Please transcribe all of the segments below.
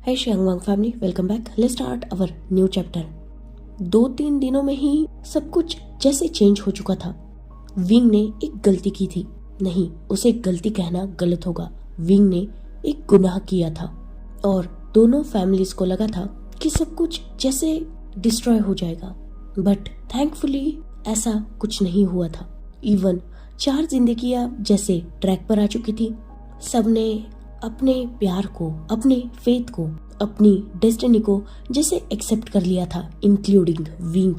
है शियांगवांग family, welcome back. Let's start our new chapter. 2-3 दिनों में ही सब कुछ जैसे चेंज हो चुका था। विंग ने एक गलती की थी। नहीं, उसे गलती कहना गलत होगा। विंग ने एक गुनाह किया था और दोनों फैमिलीज को लगा था कि सब कुछ जैसे डिस्ट्रॉय हो जाएगा, बट थैंकफुली ऐसा कुछ नहीं हुआ था। इवन 4 जिंदगियां जैसे ट्रैक पर आ चुकी थी। सबने अपने प्यार को, अपने फेथ को, अपनी डेस्टिनी को जैसे एक्सेप्ट कर लिया था, इंक्लूडिंग विंग।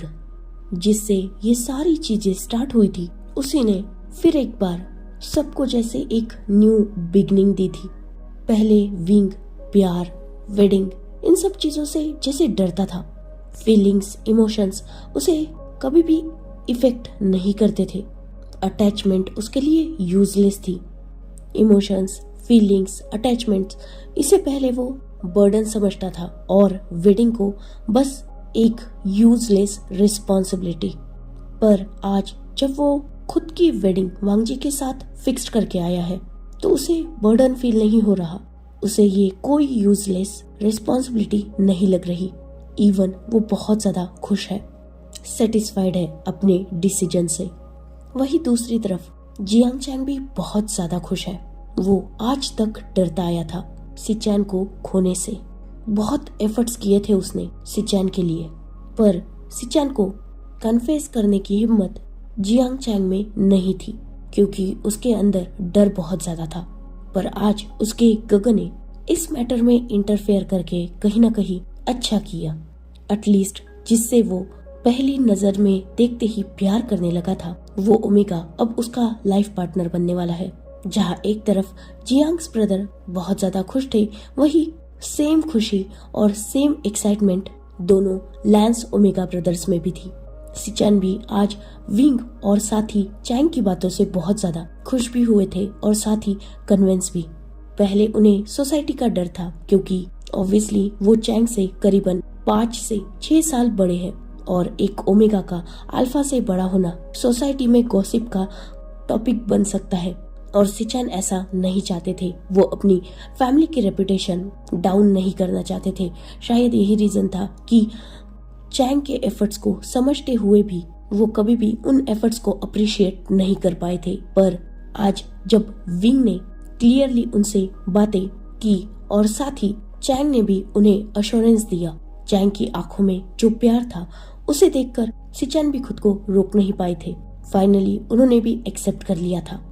जिससे ये सारी चीजें स्टार्ट हुई थी, उसी ने फिर एक बार सबको जैसे एक न्यू बिगनिंग दी थी। पहले विंग प्यार, वेडिंग, इन सब चीजों से जैसे डरता था। फीलिंग्स, इमोशंस उसे कभी भी इफेक्ट नहीं करते थे। अटैचमेंट उसके लिए यूजलेस थी। इमोशंस, फीलिंग्स, अटैचमेंट्स, इससे पहले वो बर्डन समझता था और वेडिंग को बस एक यूजलेस रिस्पॉन्सिबिलिटी। पर आज जब वो खुद की वेडिंग वांगजी के साथ फिक्स्ड करके आया है, तो उसे बर्डन फील नहीं हो रहा। उसे ये कोई यूजलेस रिस्पॉन्सिबिलिटी नहीं लग रही। इवन वो बहुत ज्यादा खुश है, सेटिस्फाइड है अपने डिसीजन से। वही दूसरी तरफ जियांग चैंग भी बहुत ज्यादा खुश है। वो आज तक डरता आया था सिचैन को खोने से। बहुत एफर्ट्स किए थे उसने सिचैन के लिए, पर सिचैन को कन्फेस करने की हिम्मत जियांग चैंग में नहीं थी, क्योंकि उसके अंदर डर बहुत ज्यादा था। पर आज उसके गगन ने इस मैटर में इंटरफेयर करके कहीं ना कहीं अच्छा किया। एटलीस्ट जिससे वो पहली नजर में देखते ही प्यार करने लगा था, वो ओमेगा अब उसका लाइफ पार्टनर बनने वाला है। जहाँ एक तरफ जियांग्स ब्रदर बहुत ज्यादा खुश थे, वही सेम खुशी और सेम एक्साइटमेंट दोनों लैंस ओमेगा ब्रदर्स में भी थी। सिचैन भी आज विंग और साथ ही चैंग की बातों से बहुत ज्यादा खुश भी हुए थे और साथ ही कन्विंस भी। पहले उन्हें सोसाइटी का डर था, क्योंकि ऑब्वियसली वो चैंग से करीबन 5 से 6 साल बड़े हैं और एक ओमेगा का अल्फा से बड़ा होना सोसाइटी में गॉसिप का टॉपिक बन सकता है, और सिचैन ऐसा नहीं चाहते थे। वो अपनी फैमिली की रेपुटेशन डाउन नहीं करना चाहते थे। शायद यही रीजन था कि चैंग के एफर्ट्स को समझते हुए भी वो कभी भी उन एफर्ट्स को अप्रिशिएट नहीं कर पाए थे। पर आज जब विंग ने क्लियरली उनसे बातें की और साथ ही चैंग ने भी उन्हें अश्योरेंस दिया, चैंग की आंखों में जो प्यार था उसे देखकर सिचैन भी खुद को रोक नहीं पाए थे। फाइनली उन्होंने भी एक्सेप्ट कर लिया था।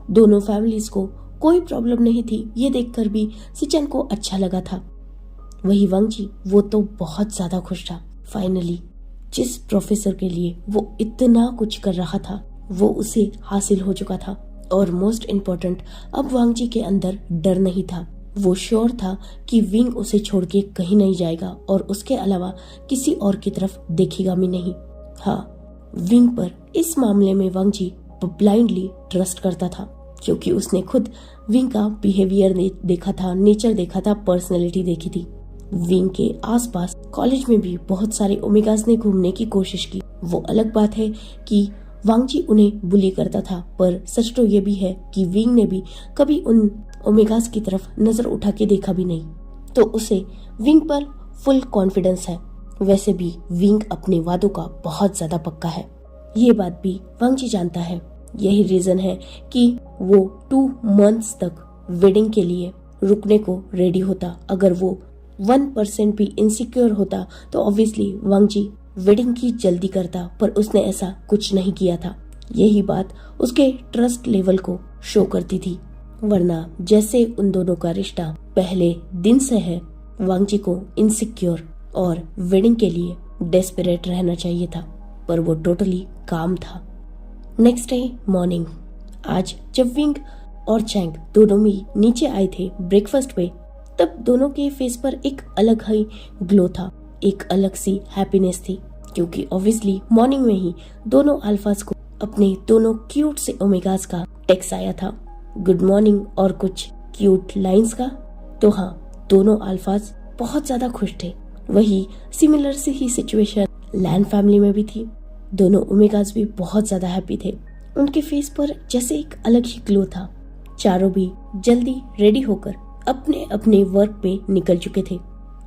दोनों फैमिलीज को कोई प्रॉब्लम नहीं थी, ये देखकर भी सिचैन को अच्छा लगा था। वही वांगजी, वो तो बहुत ज्यादा खुश था। फाइनली जिस प्रोफेसर के लिए वो इतना कुछ कर रहा था, वो उसे हासिल हो चुका था। और मोस्ट इम्पोर्टेंट, अब वांगजी के अंदर डर नहीं था। वो श्योर था कि विंग उसे छोड़ के कहीं नहीं जाएगा और उसके अलावा किसी और की तरफ देखेगा भी नहीं। हाँ, विंग पर इस मामले में वांगजी ब्लाइंडली ट्रस्ट करता था, क्योंकि उसने खुद विंग का बिहेवियर देखा था, नेचर देखा था, पर्सनैलिटी देखी थी। विंग के आसपास कॉलेज में भी बहुत सारे ओमेगास ने घूमने की कोशिश की। वो अलग बात है कि वांगजी उन्हें बुली करता था, पर सच तो ये भी है कि विंग ने भी कभी उन ओमेगास की तरफ नजर उठा के देखा भी नहीं। तो उसे विंग पर फुल कॉन्फिडेंस है। वैसे भी विंग अपने वादों का बहुत ज्यादा पक्का है, ये बात भी वांगजी जानता है। यही रीजन है कि वो 2 मंथ्स तक वेडिंग के लिए रुकने को रेडी होता। अगर वो 1% भी इनसिक्योर होता तो ऑब्वियसली वांगजी वेडिंग की जल्दी करता, पर उसने ऐसा कुछ नहीं किया था। यही बात उसके ट्रस्ट लेवल को शो करती थी। वरना जैसे उन दोनों का रिश्ता पहले दिन से है, वांगजी को इनसिक्योर और वेडिंग के लिए डेस्परेट रहना चाहिए था, पर वो टोटली काम था। नेक्स्ट डे मॉर्निंग, आज जब विंग और चैंग दोनों भी नीचे आए थे ब्रेकफास्ट पे, तब दोनों के फेस पर एक अलग ही ग्लो था, एक अलग सी हैप्पीनेस थी, क्योंकि ऑब्वियसली मॉर्निंग में ही दोनों अल्फास को अपने दोनों क्यूट से ओमेगास का टेक्स्ट आया था, गुड मॉर्निंग और कुछ क्यूट लाइंस का। तो हाँ, दोनों अल्फास बहुत ज्यादा खुश थे। वही सिमिलर सी ही सिचुएशन लैन फैमिली में भी थी। दोनों ओमेगास भी बहुत ज्यादा हैप्पी थे। उनके फेस पर जैसे एक अलग ही ग्लो था। चारों भी जल्दी रेडी होकर अपने अपने वर्क पे निकल चुके थे।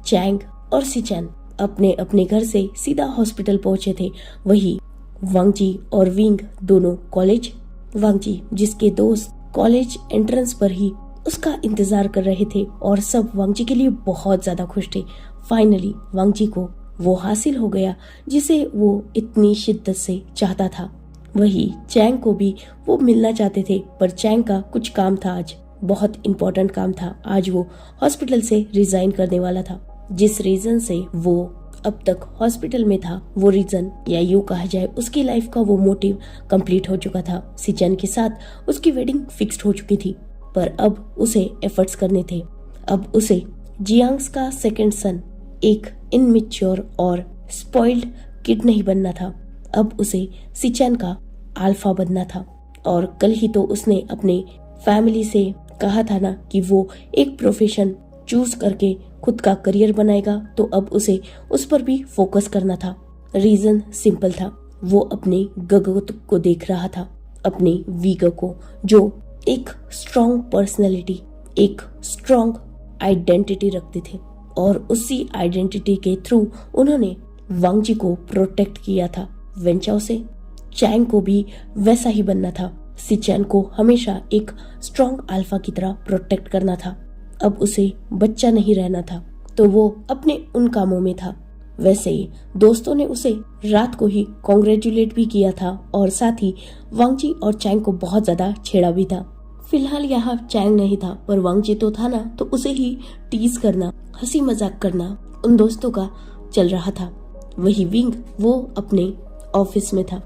चैंग और सिचेन अपने अपने घर से सीधा हॉस्पिटल पहुंचे थे। वही वांगजी और विंग दोनों कॉलेज। वांगजी जिसके दोस्त कॉलेज एंट्रेंस पर ही उसका इंतजार कर रहे थे और सब वांगजी के लिए बहुत ज्यादा खुश थे। फाइनली वांगजी को वो हासिल हो गया जिसे वो इतनी शिद्दत से चाहता था। वही चैंग को भी वो मिलना चाहते थे, पर चैंग का कुछ काम था, आज बहुत इम्पोर्टेंट काम था। आज वो हॉस्पिटल से रिजाइन करने वाला था। जिस रीजन से वो अब तक हॉस्पिटल में था, वो रीजन या यूं कहा जाए उसकी लाइफ का वो मोटिव कंप्लीट हो चुका था। सिचेन के साथ उसकी वेडिंग फिक्स्ड हो चुकी थी, पर अब उसे एफर्ट्स करने थे। अब उसे जियांग्स का सेकंड सन, एक इनमेच्योर और स्पॉइल्ड किड नहीं बनना था। अब उसे सिचेन का अल्फा बनना था। और कल ही तो उसने अपने फैमिली से कहा था ना कि वो एक प्रोफेशन चूज करके खुद का करियर बनाएगा, तो अब उसे उस पर भी फोकस करना था। रीजन सिंपल था, वो अपने गगो को देख रहा था, अपने वीगो को, जो एक स्ट्रॉन्ग पर्सनैलिटी, एक स्ट्रॉन्ग आइडेंटिटी रखते थे और उसी आइडेंटिटी के थ्रू उन्होंने वांगजी को प्रोटेक्ट किया था। वेंचाओ से चैंग को भी वैसा ही बनना था। सिचेन को हमेशा एक स्ट्रॉन्ग अल्फा की तरह प्रोटेक्ट करना था। अब उसे बच्चा नहीं रहना था, तो वो अपने उन कामों में था। वैसे ही दोस्तों ने उसे रात को ही कॉन्ग्रेचुलेट भी किया था और साथ ही वांगजी और चैंग को बहुत ज्यादा छेड़ा भी था। फिलहाल यहाँ चैंग नहीं था, पर वांगजी तो था ना, तो उसे ही टीज करना, हंसी मजाक करना उन दोस्तों का चल रहा था। वही विंग वो अपने ऑफिस में था।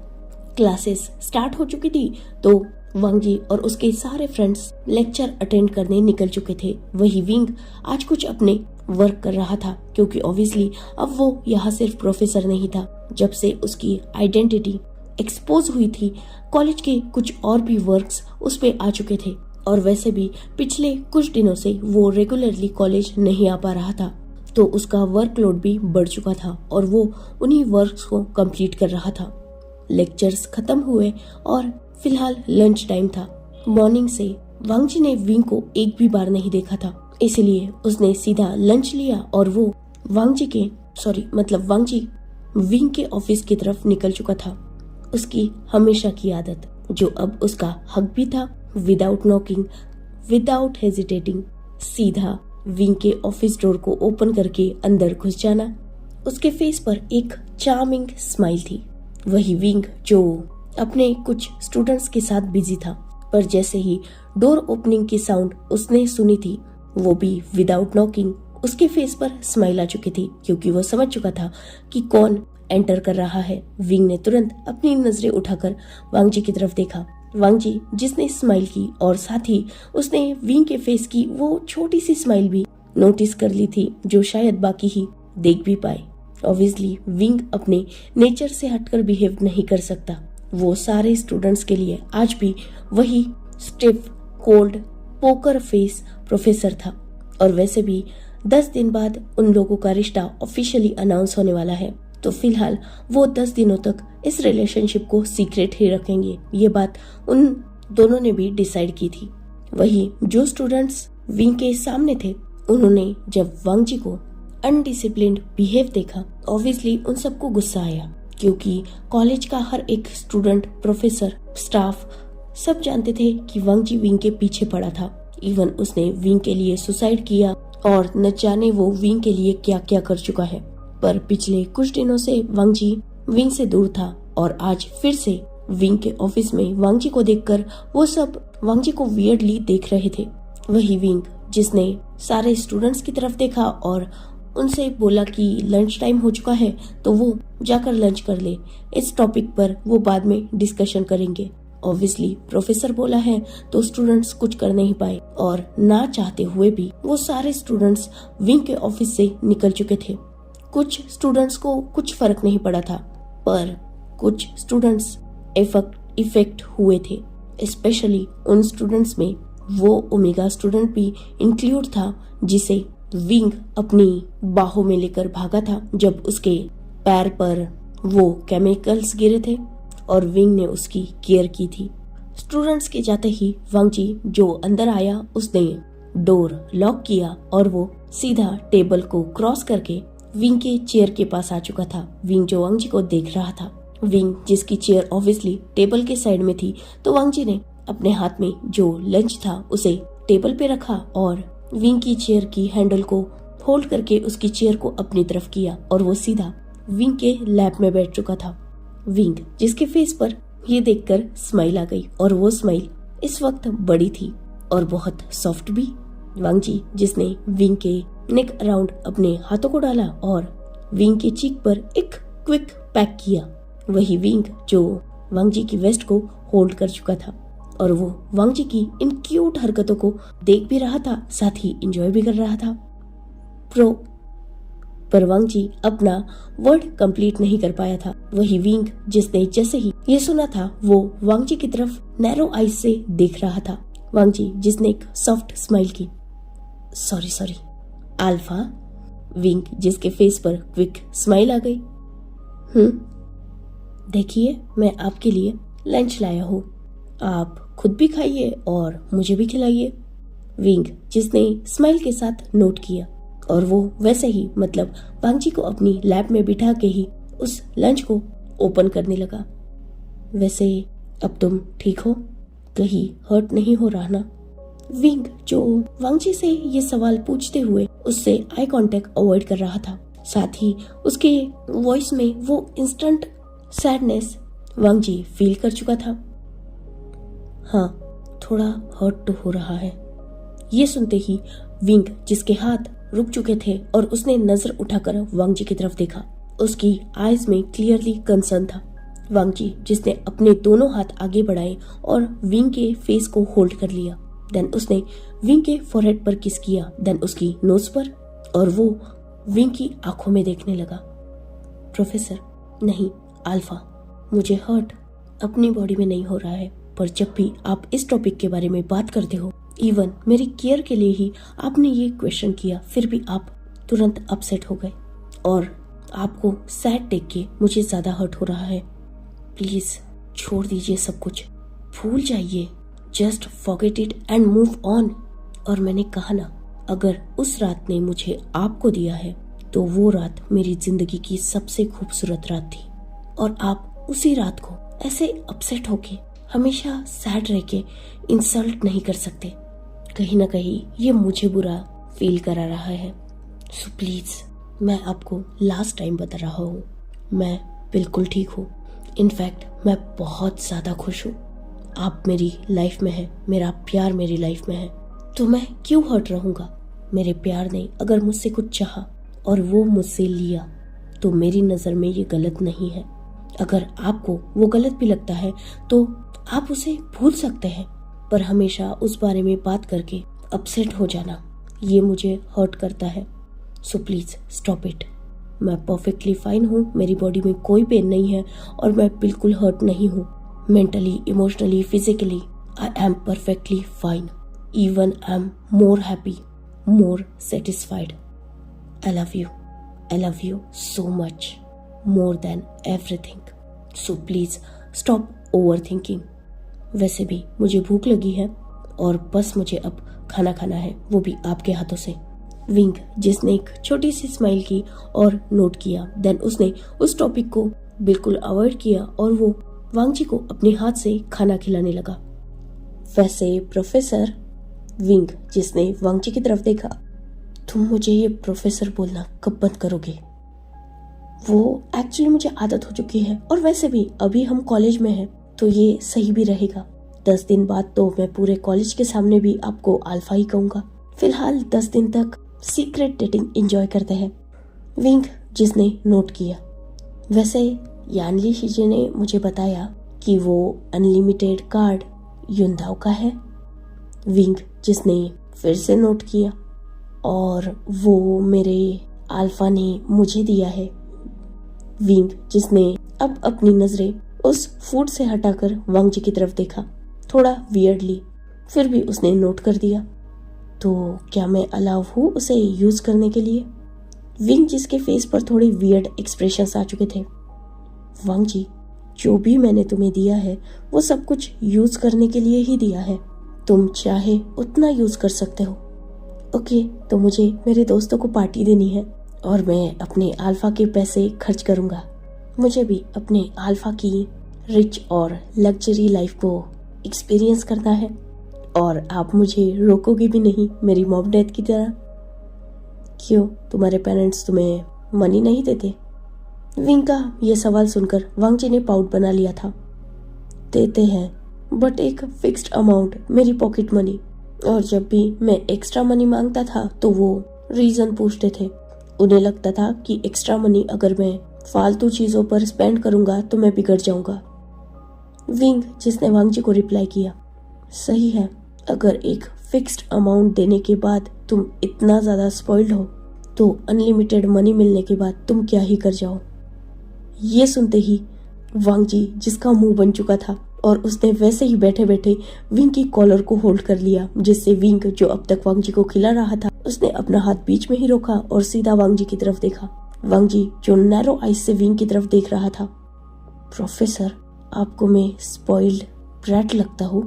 क्लासेस स्टार्ट हो चुकी थी, तो वांगजी और उसके सारे फ्रेंड्स लेक्चर अटेंड करने निकल चुके थे। वही विंग आज कुछ अपने वर्क कर रहा था, क्योंकि ऑब्वियसली अब वो यहाँ सिर्फ प्रोफेसर नहीं था। जब से उसकी आइडेंटिटी एक्सपोज हुई थी, कॉलेज के कुछ और भी वर्क्स उस पे आ चुके थे और वैसे भी पिछले कुछ दिनों से वो रेगुलरली कॉलेज नहीं आ पा रहा था, तो उसका वर्कलोड भी बढ़ चुका था और वो उन्हीं वर्क्स को कंप्लीट कर रहा था। लेक्चर्स खत्म हुए और फिलहाल लंच टाइम था। मॉर्निंग से वांगजी ने विंग को एक भी बार नहीं देखा था, इसलिए उसने सीधा लंच लिया और वो वांगजी विंग के ऑफिस की तरफ निकल चुका था। उसकी हमेशा की आदत, जो अब उसका हक भी था, विदाउट नॉकिंग, विदाउट हेजिटेटिंग सीधा विंग के ऑफिस डोर को ओपन करके अंदर घुस जाना। उसके फेस पर एक चार्मिंग स्माइल थी। वही विंग जो अपने कुछ स्टूडेंट्स के साथ बिजी था, पर जैसे ही डोर ओपनिंग की साउंड उसने सुनी थी, वो भी विदाउट नॉकिंग उसके फेस पर स्माइल आ चुकी थी, क्योंकि वो समझ चुका था कि कौन एंटर कर रहा है। विंग ने तुरंत अपनी नजरें उठाकर वांगजी की तरफ देखा। वांगजी जिसने स्माइल की और साथ ही उसने विंग के फेस की वो छोटी सी स्माइल भी नोटिस कर ली थी, जो शायद बाकी ही देख भी पाए। ऑब्वियसली विंग अपने नेचर से हटकर बिहेव नहीं कर सकता। वो सारे स्टूडेंट्स के लिए आज भी वही stiff, cold, poker face professor था। और वैसे भी 10 दिन बाद उन लोगों का रिश्ता ऑफिशियली अनाउंस होने वाला है, तो फिलहाल वो 10 दिनों तक इस रिलेशनशिप को सीक्रेट ही रखेंगे। ये बात उन दोनों ने भी डिसाइड की थी। वही जो स्टूडेंट्स विंग के सामने थे, उन्होंने जब वांगजी को अनडिसिप्लिन्ड बिहेव देखा, ऑब्वियसली उन सबको गुस्सा आया, क्योंकि कॉलेज का हर एक स्टूडेंट, प्रोफेसर, स्टाफ सब जानते थे कि वांगजी विंग के पीछे पड़ा था। इवन उसने विंग के लिए सुसाइड किया और न जाने वो विंग के लिए क्या क्या कर चुका है। पर पिछले कुछ दिनों से वांगजी विंग से दूर था और आज फिर से विंग के ऑफिस में वांगजी को देखकर वो सब वांगजी को वियर्डली देख रहे थे। वही विंग जिसने सारे स्टूडेंट्स की तरफ देखा और उनसे बोला कि लंच टाइम हो चुका है, तो वो जाकर लंच कर ले, इस टॉपिक पर वो बाद में डिस्कशन करेंगे। ऑब्वियसली प्रोफेसर बोला है तो स्टूडेंट्स कुछ कर नहीं पाए और ना चाहते हुए भी वो सारे स्टूडेंट्स विंग के ऑफिस से निकल चुके थे। कुछ स्टूडेंट्स को कुछ फर्क नहीं पड़ा था, पर कुछ स्टूडेंट्स इफेक्ट हुए थे। स्पेशली उन स्टूडेंट्स में वो ओमेगा स्टूडेंट भी इंक्लूड था, जिसे विंग अपनी बाहों में लेकर भागा था जब उसके पैर पर वो केमिकल्स गिरे थे और विंग ने उसकी केयर की थी। स्टूडेंट्स के जाते ही वांगजी जो अंदर आया, उसने डोर लॉक किया और वो सीधा टेबल को क्रॉस करके विंग के चेयर के पास आ चुका था। विंग जो वांग जी को देख रहा था, विंग जिसकी चेयर ऑब्वियसली टेबल के साइड में थी, तो वांग जी ने अपने हाथ में जो लंच था उसे टेबल पे रखा और विंग की चेयर की हैंडल को होल्ड करके उसकी चेयर को अपनी तरफ किया और वो सीधा विंग के लैप में बैठ चुका था। विंग जिसके फेस पर ये देखकर स्माइल आ गई और वो स्माइल इस वक्त बड़ी थी और बहुत सॉफ्ट भी। वांग जी जिसने विंग के नेक अराउंड अपने हाथों को डाला और विंग के चीक पर एक क्विक पैक किया। वही विंग जो वांग जी की वेस्ट को होल्ड कर चुका था और वो वांग जी की इन क्यूट हरकतों को देख भी रहा था, साथ ही एंजॉय भी कर रहा था। पर वांग जी अपना वर्ड कंप्लीट नहीं कर पाया था। वही विंग जिसने जैसे ही ये सुना था वो वांग जी की तरफ नैरो आईज से देख रहा था। वांग जी जिसने एक सॉफ्ट स्माइल की, सॉरी अल्फा। विंग जिसके फेस पर क्विक स्माइल आ गई। देखिए मैं आपके लिए लंच लाया हूँ, आप खुद भी खाइए और मुझे भी खिलाइए। विंग जिसने स्माइल के साथ नोट किया और वो वैसे ही मतलब वांग जी को अपनी लैप में बिठा के ही उस लंच को ओपन करने लगा। वैसे अब तुम ठीक हो, कहीं हर्ट नहीं हो रहा ना? विंग जो वांग जी से ये सवाल पूछते हुए उससे आई कांटेक्ट अवॉइड कर रहा था, साथ ही उसके वॉइस में वो इंस्टेंट सैडनेस वांग जी फील कर चुका था। हाँ, थोड़ा हर्ट तो हो रहा है। ये सुनते ही विंग जिसके हाथ रुक चुके थे और उसने नजर उठाकर वांग जी की तरफ देखा, उसकी आईज में क्लियरली कंसर्न था। वांग जी जिसने अपने दोनों हाथ आगे बढ़ाए और विंग के फेस को होल्ड कर लिया। देन उसने विंग के फोरहेड पर किस किया, देन उसकी नोज पर, और वो विंग की आंखों में देखने लगा। प्रोफेसर, नहीं अल्फा, मुझे हर्ट अपनी बॉडी में नहीं हो रहा है, पर जब भी आप इस टॉपिक के बारे में बात करते हो, इवन मेरी केयर के लिए ही आपने ये क्वेश्चन किया, फिर भी आप तुरंत अपसेट हो गए और आपको सैड देख के मुझे ज्यादा हर्ट हो रहा है। प्लीज छोड़ दीजिए सब कुछ, भूल जाइए, just forget it and move on. और मैंने कहा ना, अगर उस रात ने मुझे आपको दिया है तो वो रात मेरी जिंदगी की सबसे खूबसूरत रात थी, और आप उसी रात को ऐसे अपसेट होके हमेशा सैड रह के इंसल्ट नहीं कर सकते। कहीं ना कहीं ये मुझे बुरा फील करा रहा है। सो प्लीज, मैं आपको लास्ट टाइम बता रहा हूँ, मैं बिल्कुल ठीक हूँ। इनफैक्ट मैं बहुत ज्यादा खुश हूँ। आप मेरी लाइफ में है, मेरा प्यार मेरी लाइफ में है, तो मैं क्यों हर्ट रहूंगा? मेरे प्यार ने अगर मुझसे कुछ चाहा और वो मुझसे लिया तो मेरी नजर में ये गलत नहीं है। अगर आपको वो गलत भी लगता है तो आप उसे भूल सकते हैं, पर हमेशा उस बारे में बात करके अपसेट हो जाना, ये मुझे हर्ट करता है। So please stop it. मैं परफेक्टली फाइन हूँ, मेरी बॉडी में कोई पेन नहीं है और मैं बिल्कुल हर्ट नहीं हूँ। Mentally, emotionally, physically I am perfectly fine. Even I am more happy, more satisfied. I love you so much, more than everything. So please stop overthinking. वैसे भी मुझे भूख लगी है और बस मुझे अब खाना खाना है, वो भी आपके हाथों से। विंग जिसने एक छोटी सी स्माइल की और नोट किया, देन उसने उस टॉपिक को बिल्कुल अवॉइड किया और वो वांग जी को अपने हाथ से खाना खिलाने लगा। वैसे प्रोफेसर, विंग जिसने वांग जी की तरफ देखा, तुम मुझे ये प्रोफेसर बोलना कब बंद करोगे? वो एक्चुअली मुझे आदत हो चुकी है, और वैसे भी अभी हम कॉलेज में हैं तो ये सही भी रहेगा। 10 दिन बाद तो मैं पूरे कॉलेज के सामने भी आपको अल्फा ही कहूंगा। फिलहाल 10 दिन तक सीक्रेट डेटिंग एंजॉय करते हैं। विंग जिसने नोट किया, वैसे यानली शीजे ने मुझे बताया कि वो अनलिमिटेड कार्ड युनदाओ का है। विंग जिसने फिर से नोट किया, और वो मेरे अल्फा ने मुझे दिया है। विंग जिसने अब अपनी नजरें उस फूड से हटाकर वांग जी की तरफ देखा, थोड़ा वियर्डली, फिर भी उसने नोट कर दिया। तो क्या मैं अलाउ हूँ उसे यूज करने के लिए? विंग जिसके फेस पर थोड़े वियर्ड एक्सप्रेशंस आ चुके थे। वांग जी, जो भी मैंने तुम्हें दिया है वो सब कुछ यूज करने के लिए ही दिया है, तुम चाहे उतना यूज कर सकते हो। ओके, तो मुझे मेरे दोस्तों को पार्टी देनी है और मैं अपने अल्फा के पैसे खर्च करूंगा। मुझे भी अपने अल्फा की रिच और लग्जरी लाइफ को एक्सपीरियंस करना है और आप मुझे रोकोगे भी नहीं मेरी मॉम डैड की तरह। क्यों, तुम्हारे पेरेंट्स तुम्हें मनी नहीं देते? विंग का ये सवाल सुनकर वांग जी ने पाउट बना लिया था। देते हैं, बट एक फिक्स्ड अमाउंट, मेरी पॉकेट मनी। और जब भी मैं एक्स्ट्रा मनी मांगता था तो वो रीजन पूछते थे। उन्हें लगता था कि एक्स्ट्रा मनी अगर मैं फालतू चीजों पर स्पेंड करूंगा तो मैं बिगड़ जाऊंगा। विंग, जिसने वांग जी को रिप्लाई किया, सही है, अगर एक फिक्स्ड अमाउंट देने के बाद तुम इतना ज्यादा स्पॉइल्ड हो तो अनलिमिटेड मनी मिलने के बाद तुम क्या ही कर जाओ। ये सुनते ही वांग जी, जिसका मुंह बन चुका था, और उसने वैसे ही बैठे बैठे विंग की कॉलर को होल्ड कर लिया, जिससे विंग, जो अब तक वांग जी को खिला रहा था, उसने अपना हाथ बीच में ही रोका और सीधा वांग जी की तरफ देखा। वांग जी, जो नैरो आइज से विंग की तरफ देख रहा था, प्रोफेसर, आपको मैं स्पॉइल्ड ब्रैट लगता हूँ?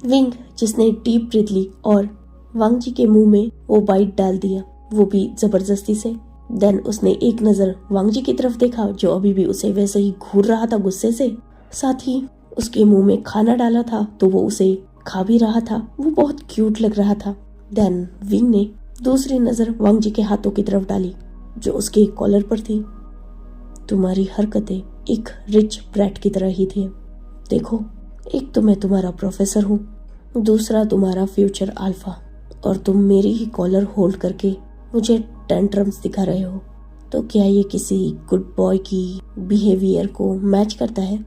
विंग, जिसने डीप ब्रीथ ली और वांग जी के मुंह में वो बाइट डाल दिया, वो भी जबरदस्ती से। देन उसने एक नजर वांग जी की तरफ देखा, जो अभी भी उसे वैसे ही घूर रहा था गुस्से से। साथ ही उसके मुंह में खाना डाला था तो वो उसे खा भी रहा था। वो बहुत क्यूट लग रहा था। देन विंग ने दूसरी नजर वांग जी के हाथों की तरफ डाली, जो उसके कॉलर पर थी। तुम्हारी हरकतें एक रिच ब्रैट की तरह ही थी। देखो, एक तो मैं तुम्हारा प्रोफेसर हूँ, दूसरा तुम्हारा फ्यूचर अल्फा, और तुम मेरी ही कॉलर होल्ड करके मुझे टेंट्रम्स दिखा रहे हो। तो क्या ये किसी गुड बॉय की बिहेवियर को मैच करता है?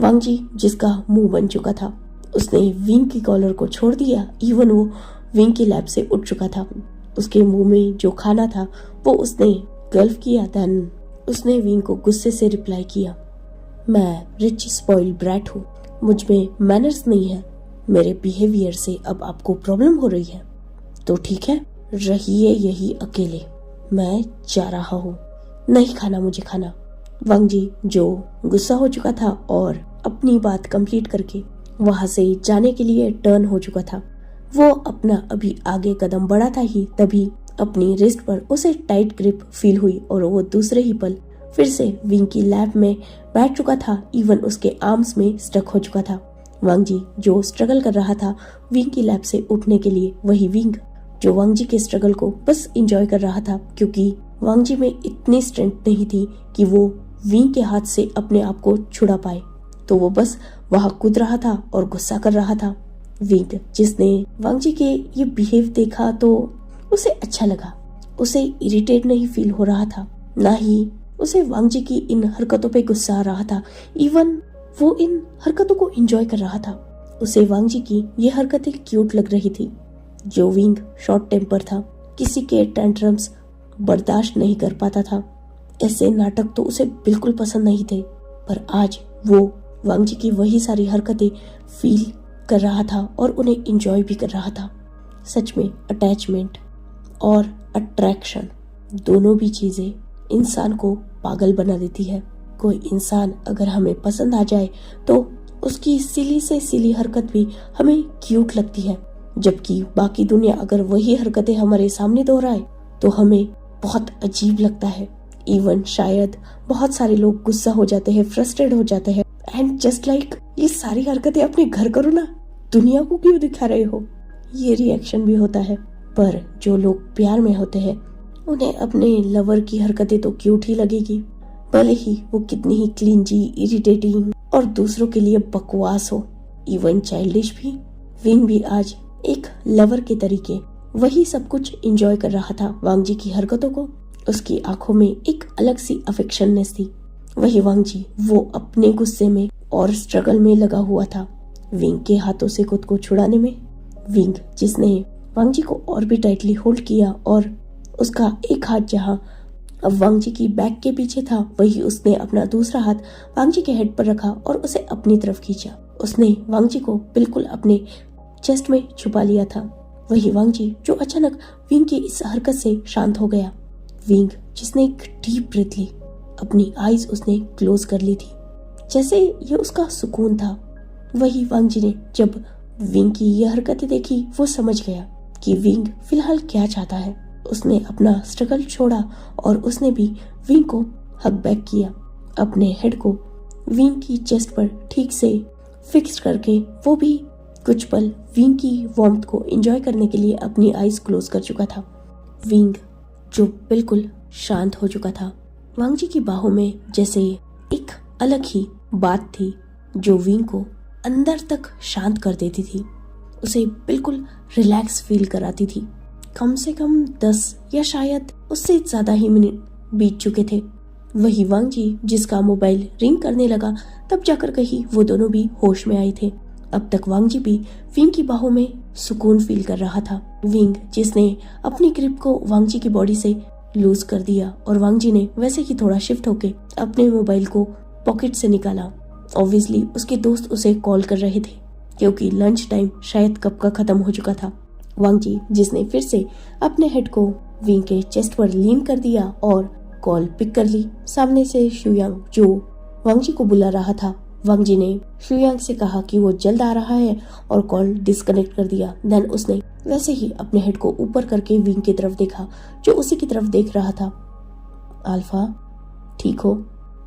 वांग जी, जिसका मुंह बन चुका था, उसने विंग की कॉलर को छोड़ दिया। इवन वो विंग की लैब से उठ चुका था। उसके मुंह में जो खाना था वो उसने गल्फ किया। देन उसने विंग को गुस्से से रिप्लाई किया, मैं रिच स्पॉइल ब्रैट हूँ, मुझ में मैनर्स नहीं है, मेरे बिहेवियर से अब आपको प्रॉब्लम हो रही है तो ठीक है, रहिए यही अकेले, मैं जा रहा हूँ, नहीं खाना मुझे खाना। वांग जी, जो गुस्सा हो चुका था और अपनी बात कंप्लीट करके वहां से जाने के लिए टर्न हो चुका था, वो अपना अभी आगे कदम बढ़ा था ही तभी अपनी रिस्ट पर उसे टाइट ग्रिप फील हुई और वो दूसरे ही पल फिर से विंग की लैब में बैठ चुका था। इवन उसके आर्म्स में स्टक हो चुका था। वांग जी, जो स्ट्रगल कर रहा था विंग की लैब से उठने के लिए, वही विंग जो वांग जी के स्ट्रगल को बस एंजॉय कर रहा था, क्योंकि वांग जी में इतनी स्ट्रेंथ नहीं थी कि वो विंग के हाथ से अपने आप को छुड़ा पाए, तो वो बस वहां कूद रहा था और गुस्सा कर रहा था। विंग, जिसने वांग जी के ये बिहेव देखा तो उसे अच्छा लगा। उसे इरिटेट नहीं फील हो रहा था, ना ही उसे वांग जी की इन हरकतों पे गुस्सा आ रहा था। इवन वो इन हरकतों को एंजॉय कर रहा था। उसे वांग जी की ये हरकतें क्यूट लग रही थी। जो विंग शॉर्ट टेम्पर था, किसी के टेंट्रम्स बर्दाश्त नहीं कर पाता था, ऐसे नाटक तो उसे बिल्कुल पसंद नहीं थे, पर आज वो वांग जी की वही सारी हरकतें फील कर रहा था और उन्हें एंजॉय भी कर रहा था। सच में अटैचमेंट और अट्रैक्शन दोनों भी चीजें इंसान को पागल बना देती है। कोई इंसान अगर हमें पसंद आ जाए तो उसकी सिली से सिली हरकत भी हमें क्यूट लगती है, जबकि बाकी दुनिया अगर वही हरकतें हमारे सामने दोहराए तो हमें बहुत अजीब लगता है। इवन शायद बहुत सारे लोग गुस्सा हो जाते हैं, फ्रस्ट्रेट हो जाते हैं, एंड जस्ट लाइक ये सारी हरकतें अपने घर करो ना, दुनिया को क्यों दिखा रहे हो, ये रिएक्शन भी होता है। पर जो लोग प्यार में होते हैं उन्हें अपने लवर की हरकतें तो क्यूट ही लगेगी, भले ही वो कितनी ही क्लिंजी, इरिटेटिंग और दूसरों के लिए बकवास हो, इवन चाइल्डिश भी। विंग भी आज एक लवर के तरीके वही सब कुछ एंजॉय कर रहा था वांग जी की हरकतों को। उसकी आंखों में एक अलग सी अफेक्शननेस थी। वही वांग जी, वो अपने गुस्से में और स्ट्रगल में लगा हुआ था, विंग के हाथों से खुद को छुड़ाने में। विंग, जिसने वांग जी को और भी टाइटली होल्ड किया और उसका एक हाथ जहां अब वांग जी की बैक के पीछे था, वही उसने अपना दूसरा हाथ वांग जी के हेड पर रखा और उसे अपनी तरफ खींचा। उसने वांग जी को बिल्कुल अपने चेस्ट में छुपा लिया था। वही वांग जी, जो अचानक विंग की इस हरकत से शांत हो गया। विंग, जिसने एक डीप ब्रीथ ली, अपनी आईज उसने क्लोज कर ली थी, जैसे ये उसका सुकून था। वही वांग जी ने जब विंग की यह हरकतें देखी, वो समझ गया कि विंग फिलहाल क्या चाहता है। उसने अपना स्ट्रगल छोड़ा और उसने भी विंग को हग बैक किया। अपने हेड को विंग की चेस्ट पर ठीक से फिक्स करके वो भी कुछ पल विंग की वार्मथ को एंजॉय करने के लिए अपनी आईज क्लोज कर चुका था। विंग जो बिल्कुल शांत हो चुका था। वांग जी की बाहों में जैसे एक अलग ही बात थी जो विंग को अंदर तक शांत कर देती थी, उसे बिल्कुल रिलैक्स फील कराती थी। कम से कम 10 या शायद उससे ज्यादा ही मिनट बीत चुके थे। वही वांग जी जिसका मोबाइल रिंग करने लगा, तब जाकर कहीं वो दोनों भी होश में आए थे। अब तक वांग जी भी विंग की बाहों में सुकून फील कर रहा था। विंग जिसने अपनी ग्रिप को वांग जी की बॉडी से लूज कर दिया और वांग जी ने वैसे ही थोड़ा शिफ्ट होके अपने मोबाइल को पॉकेट से निकाला। ऑब्वियसली उसके दोस्त उसे कॉल कर रहे थे क्योंकि लंच टाइम शायद कब का खत्म हो चुका था। वांग जी जिसने फिर से अपने हेड को विंग के चेस्ट पर लीन कर दिया और कॉल पिक कर ली। सामने से शुयांग जो वांग जी को बुला रहा था, वांग जी ने शुयांग से कहा कि वो जल्द आ रहा है और कॉल डिस्कनेक्ट कर दिया। देन उसने वैसे ही अपने हेड को ऊपर करके विंग की तरफ देखा जो उसी की तरफ देख रहा था। अल्फा, ठीक हो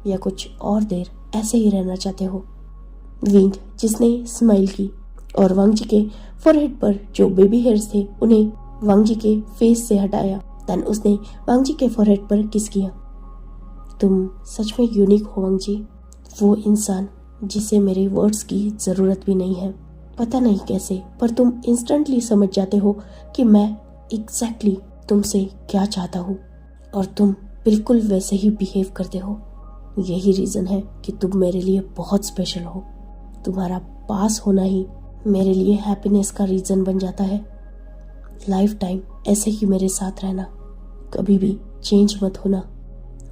या कुछ और देर ऐसे ही रहना चाहते हो? विंग जिसने स्माइल की और वांग जी के फोरहेड पर जो बेबी हेयर्स थे उन्हें वांग जी के फेस से हटाया। देन उसने वांग जी के फोरहेड पर किस किया। तुम सच में यूनिक हो वांग जी, वो इंसान जिसे मेरे वर्ड्स की जरूरत भी नहीं है। पता नहीं कैसे पर तुम इंस्टेंटली समझ जाते हो कि मैं एग्जैक्टली तुमसे क्या चाहता हूँ और तुम बिल्कुल वैसे ही बिहेव करते हो। यही रीजन है कि तुम मेरे लिए बहुत स्पेशल हो। तुम्हारा पास होना ही मेरे लिए हैप्पीनेस का रीजन बन जाता है। लाइफ टाइम ऐसे ही मेरे साथ रहना, कभी भी चेंज मत होना।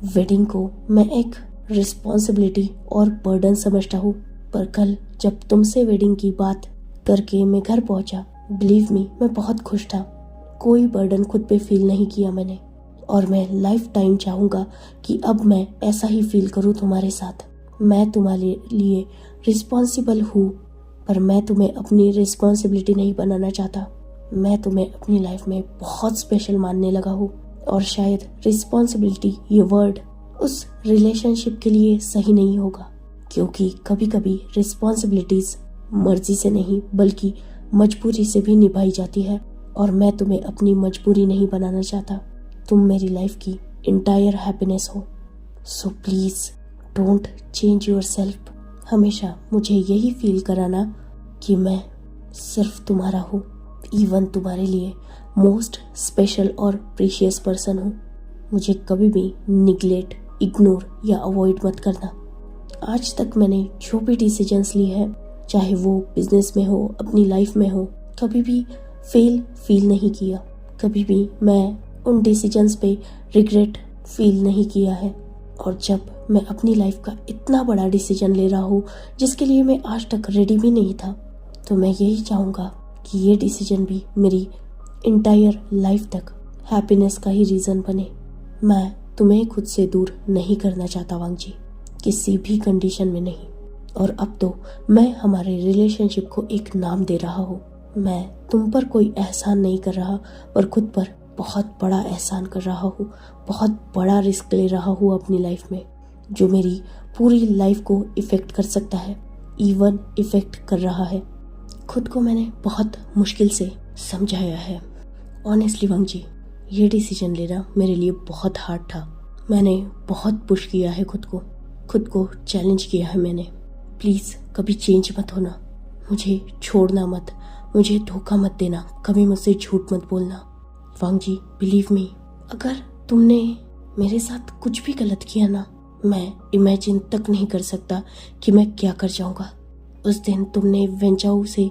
वेडिंग को मैं एक रिस्पॉन्सिबिलिटी और बर्डन समझता हूँ, पर कल जब तुमसे वेडिंग की बात करके मैं घर पहुंचा, बिलीव मी मैं बहुत खुश था। कोई बर्डन खुद पे फील नहीं किया मैंने और मैं लाइफ टाइम चाहूँगा कि अब मैं ऐसा ही फील करूँ तुम्हारे साथ। मैं तुम्हारे लिए रिस्पॉन्सिबल हूँ, पर मैं तुम्हें अपनी रिस्पॉन्सिबिलिटी नहीं बनाना चाहता। मैं तुम्हें अपनी लाइफ में बहुत स्पेशल मानने लगा हूँ और शायद रिस्पॉन्सिबिलिटी ये वर्ड उस रिलेशनशिप के लिए सही नहीं होगा, क्योंकि कभी कभी रिस्पॉन्सिबिलिटीज मर्जी से नहीं बल्कि मजबूरी से भी निभाई जाती है और मैं तुम्हें अपनी मजबूरी नहीं बनाना चाहता। तुम मेरी लाइफ की इंटायर हैप्पीनेस हो, so please don't change your self. हमेशा मुझे यही फील कराना कि मैं सिर्फ तुम्हारा हूँ, इवन तुम्हारे लिए मोस्ट स्पेशल और प्रीशियस पर्सन हूँ। मुझे कभी भी निगलेक्ट, इग्नोर या अवॉइड मत करना। आज तक मैंने जो भी डिसीजंस लिए हैं, चाहे वो बिजनेस में हो, अपनी लाइफ में हो, कभी भी फेल फील नहीं किया। कभी भी मैं उन डिसीजंस पे रिग्रेट फील नहीं किया है। और जब मैं अपनी लाइफ का इतना बड़ा डिसीजन ले रहा हूँ जिसके लिए मैं आज तक रेडी भी नहीं था, तो मैं यही चाहूँगा कि ये डिसीजन भी मेरी इंटायर लाइफ तक हैप्पीनेस का ही रीज़न बने। मैं तुम्हें खुद से दूर नहीं करना चाहता वांग जी, किसी भी कंडीशन में नहीं। और अब तो मैं हमारे रिलेशनशिप को एक नाम दे रहा हूँ। मैं तुम पर कोई एहसान नहीं कर रहा, पर खुद पर बहुत बड़ा एहसान कर रहा हूँ। बहुत बड़ा रिस्क ले रहा हूँ अपनी लाइफ में, जो मेरी पूरी लाइफ को इफ़ेक्ट कर सकता है, इवन इफ़ेक्ट कर रहा है। खुद को मैंने बहुत मुश्किल से समझाया है। ऑनेस्टली वांग जी, ये डिसीजन लेना मेरे लिए बहुत हार्ड था। मैंने बहुत पुश किया है खुद को चैलेंज किया है मैंने। प्लीज़ कभी चेंज मत होना, मुझे छोड़ना मत, मुझे धोखा मत देना, कभी मुझसे झूठ मत बोलना। वांग जी बिलीव मी, अगर तुमने मेरे साथ कुछ भी गलत किया ना, मैं इमेजिन तक नहीं कर सकता कि मैं क्या कर जाऊँगा। उस दिन तुमने वेंचाऊ से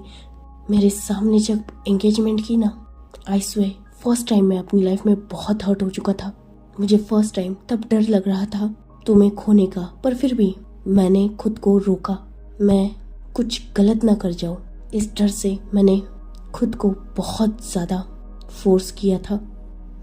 मेरे सामने जब एंगेजमेंट की ना, आई स्वेयर फर्स्ट टाइम मैं अपनी लाइफ में बहुत हर्ट हो चुका था। मुझे फर्स्ट टाइम तब डर लग रहा था तुम्हें खोने का, पर फिर भी मैंने खुद को रोका, मैं कुछ गलत ना कर जाऊँ। इस डर से मैंने खुद को बहुत ज़्यादा फोर्स किया था।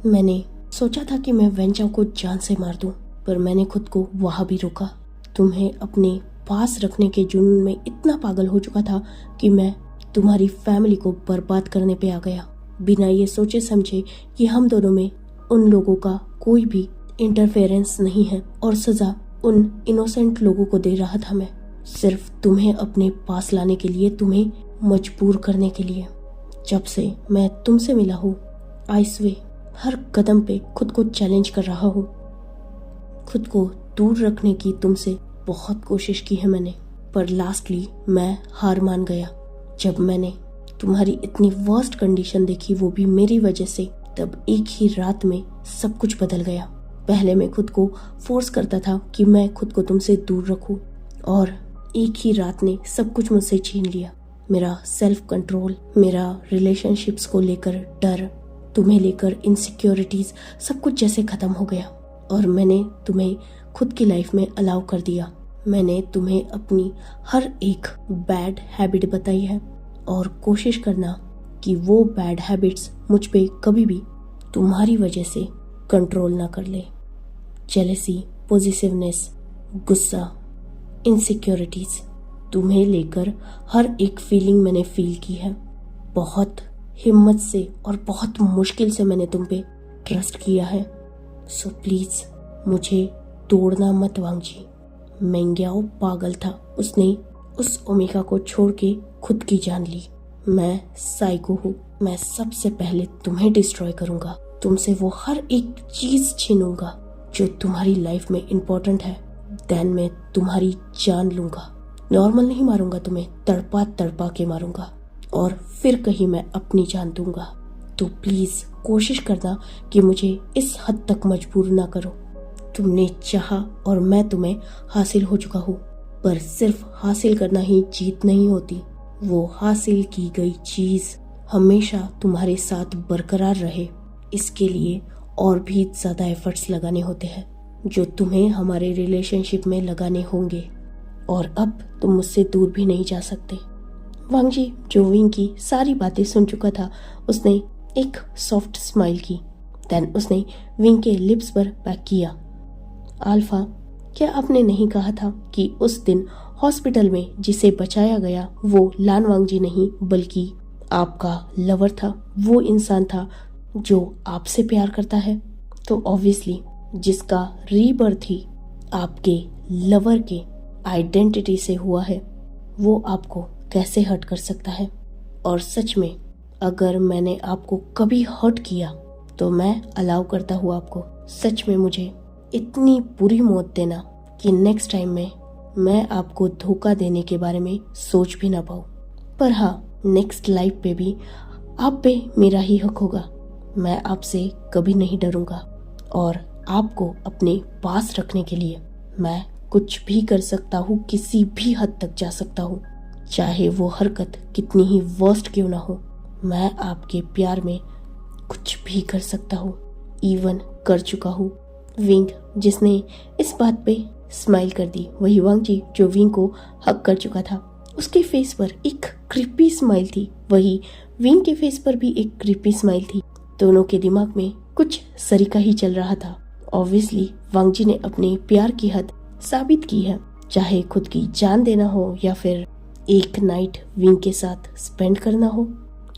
मैंने सोचा था कि मैं वेंचाओ को जान से मार दूं, पर मैंने खुद को वहाँ भी रोका। तुम्हें अपने पास रखने के जुनून में इतना पागल हो चुका था कि मैं तुम्हारी फैमिली को बर्बाद करने पे आ गया। बिना ये सोचे समझे कि हम दोनों में उन लोगों का कोई भी इंटरफेरेंस नहीं है और सजा उन इनोसेंट लोगों को दे रहा था। मैं सिर्फ तुम्हें अपने पास लाने के लिए, तुम्हें मजबूर करने के लिए। जब से मैं तुमसे मिला हूँ आई स्वे हर कदम पे खुद को चैलेंज कर रहा हूँ। खुद को दूर रखने की तुमसे बहुत कोशिश की है मैंने, पर लास्टली मैं हार मान गया। जब मैंने तुम्हारी इतनी वर्स्ट कंडीशन देखी, वो भी मेरी वजह से, तब एक ही रात में सब कुछ बदल गया। पहले मैं खुद को फोर्स करता था कि मैं खुद को तुमसे दूर रखूं, और एक ही रात ने सब कुछ मुझसे छीन लिया। मेरा सेल्फ कंट्रोल, मेरा रिलेशनशिप्स को लेकर डर, तुम्हें लेकर इनसिक्योरिटीज, सब कुछ जैसे खत्म हो गया। और मैंने तुम्हें खुद की लाइफ में अलाउ कर दिया। मैंने तुम्हें अपनी हर एक बैड हैबिट बताई है, और कोशिश करना कि वो बैड हैबिट्स मुझ पे कभी भी तुम्हारी वजह से कंट्रोल ना कर ले। जेलसी, पॉजिटिवनेस, गुस्सा, इनसिक्योरिटीज, तुम्हें लेकर हर एक फीलिंग मैंने फील की है। बहुत हिम्मत से और बहुत मुश्किल से मैंने तुम पे ट्रस्ट किया है। सो प्लीज मुझे तोड़ना मत वांगजी। मेंग्याओ पागल था, उसने उस ओमेगा को छोड़ के खुद की जान ली। मैं साइको हूँ, मैं सबसे पहले तुम्हें डिस्ट्रॉय करूंगा। तुमसे वो हर एक चीज छीनूंगा जो तुम्हारी लाइफ में इम्पोर्टेंट है। देन मैं तुम्हारी जान लूंगा। नॉर्मल नहीं मारूंगा तुम्हें, तड़पा तड़पा के मारूंगा, और फिर कहीं मैं अपनी जान दूंगा। तो प्लीज कोशिश करना कि मुझे इस हद तक मजबूर ना करो। तुमने चाहा और मैं तुम्हें हासिल हो चुका हूँ, पर सिर्फ हासिल करना ही जीत नहीं होती। वो हासिल की गई चीज हमेशा तुम्हारे साथ बरकरार रहे, इसके लिए और भी ज्यादा एफर्ट्स लगाने होते हैं, जो तुम्हें हमारे रिलेशनशिप में लगाने होंगे। और अब तुम मुझसे दूर भी नहीं जा सकते। वांगजी, जो विंग की सारी बातें सुन चुका था, उसने एक सॉफ्ट स्माइल की। देन उसने विंग के लिप्स पर पैक किया। अल्फा, क्या आपने नहीं कहा था कि उस दिन हॉस्पिटल में जिसे बचाया गया वो लान वांगजी नहीं बल्कि आपका लवर था? वो इंसान था जो आपसे प्यार करता है। तो ऑब्वियसली जिसका रीबर्थ ही आपके लवर के आइडेंटिटी से हुआ है, वो आपको कैसे हर्ट कर सकता है? और सच में अगर मैंने आपको कभी हर्ट किया तो मैं अलाउ करता हूँ आपको। सच में मुझे इतनी बुरी मौत देना कि नेक्स्ट टाइम में मैं आपको धोखा देने के बारे में सोच भी ना पाऊँ। पर हाँ, नेक्स्ट लाइफ पे भी आप पे मेरा ही हक होगा। मैं आपसे कभी नहीं डरूंगा, और आपको अपने पास रखने के लिए मैं कुछ भी कर सकता हूँ, किसी भी हद तक जा सकता हूँ, चाहे वो हरकत कितनी ही वर्स्ट क्यों ना हो। मैं आपके प्यार में कुछ भी कर सकता हूँ, इवन कर चुका हूँ। विंग, जिसने इस बात पे स्माइल कर दी, वही वांगजी जो विंग को हक कर चुका था। उसके फेस पर एक क्रीपी स्माइल थी, वही विंग के फेस पर भी एक क्रीपी स्माइल थी। दोनों के दिमाग में कुछ सरीका ही चल रहा था। ऑब्वियसली वांगजी ने अपने प्यार की हद साबित की है, चाहे खुद की जान देना हो या फिर एक नाइट विंग के साथ स्पेंड करना हो।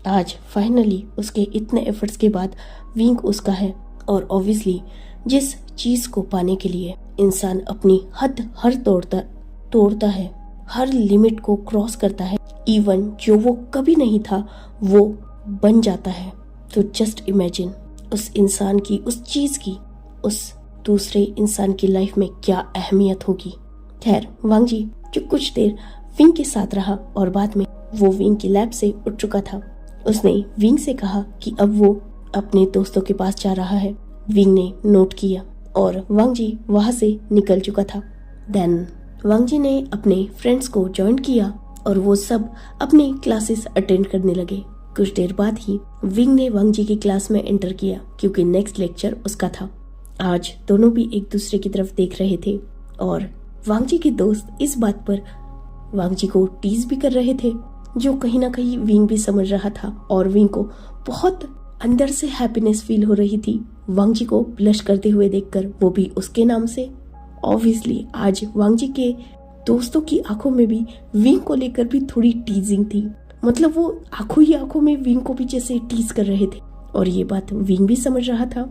आज फाइनली उसके इतने एफर्ट्स के बाद विंग उसका है, और ऑब्वियसली जिस चीज को पाने के लिए इंसान अपनी हद हर तोड़ता है, हर लिमिट को क्रॉस करता है, इवन जो वो कभी नहीं था वो बन जाता है। तो जस्ट इमेजिन उस इंसान की, उस चीज की, उस दूसरे इंसान की लाइफ में क्या अहमियत होगी। खैर, वांगजी जो कुछ देर विंग के साथ रहा और बाद में वो विंग की लैब से उठ चुका था, उसने विंग से कहा कि अब वो अपने दोस्तों के पास जा रहा है। विंग ने नोट किया और वांगजी वहां से निकल चुका था। देन वांगजी ने अपने फ्रेंड्स को ज्वाइन किया और वो सब अपने क्लासेस अटेंड करने लगे। कुछ देर बाद ही विंग ने वांगजी की क्लास में एंटर किया, क्योंकि नेक्स्ट लेक्चर उसका था। आज दोनों भी एक दूसरे की तरफ देख रहे थे और वांगजी के दोस्त इस बात पर वांगजी को टीज भी कर रहे थे, जो कहीं ना कहीं विंग भी समझ रहा था, और विंग को बहुत अंदर से हैप्पीनेस फील हो रही थी वांगजी को ब्लश करते हुए देखकर, वो भी उसके नाम से। ऑब्वियसली आज वांगजी के दोस्तों की आंखों में भी विंग को लेकर भी थोड़ी टीजिंग थी। मतलब वो आंखों ही आंखों में विंग को भी जैसे टीज कर रहे थे और ये बात विंग भी समझ रहा था।